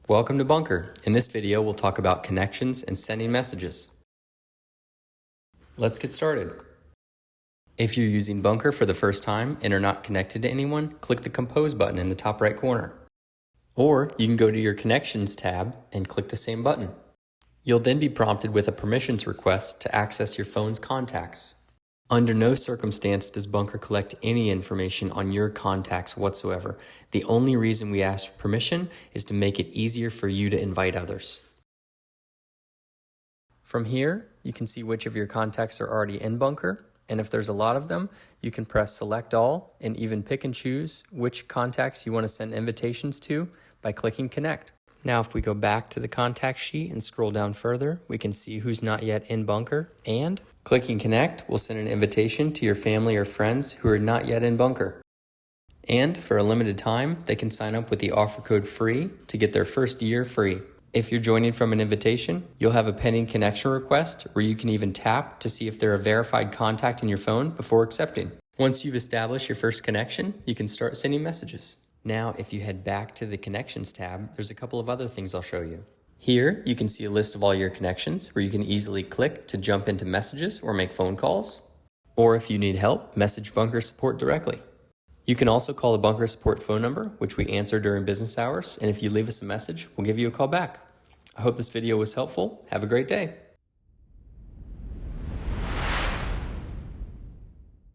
Welcome to BUNKR. In this video, we'll talk about connections and sending messages. Let's get started. If you're using BUNKR for the first time and are not connected to anyone, click the Compose button in the top right corner. Or you can go to your Connections tab and click the same button. You'll then be prompted with a permissions request to access your phone's contacts. Under no circumstance does BUNKR collect any information on your contacts whatsoever. The only reason we ask for permission is to make it easier for you to invite others. From here, you can see which of your contacts are already in BUNKR, and if there's a lot of them, you can press Select All and even pick and choose which contacts you want to send invitations to by clicking Connect. Now, if we go back to the contact sheet and scroll down further, we can see who's not yet in BUNKR, and clicking Connect will send an invitation to your family or friends who are not yet in BUNKR. And for a limited time, they can sign up with the offer code FREE to get their first year free. If you're joining from an invitation, you'll have a pending connection request where you can even tap to see if they're a verified contact in your phone before accepting. Once you've established your first connection, you can start sending messages. Now, if you head back to the Connections tab, there's a couple of other things I'll show you. Here, you can see a list of all your connections where you can easily click to jump into messages or make phone calls. Or if you need help, message BUNKR support directly. You can also call the BUNKR support phone number, which we answer during business hours, and if you leave us a message, we'll give you a call back. I hope this video was helpful. Have a great day.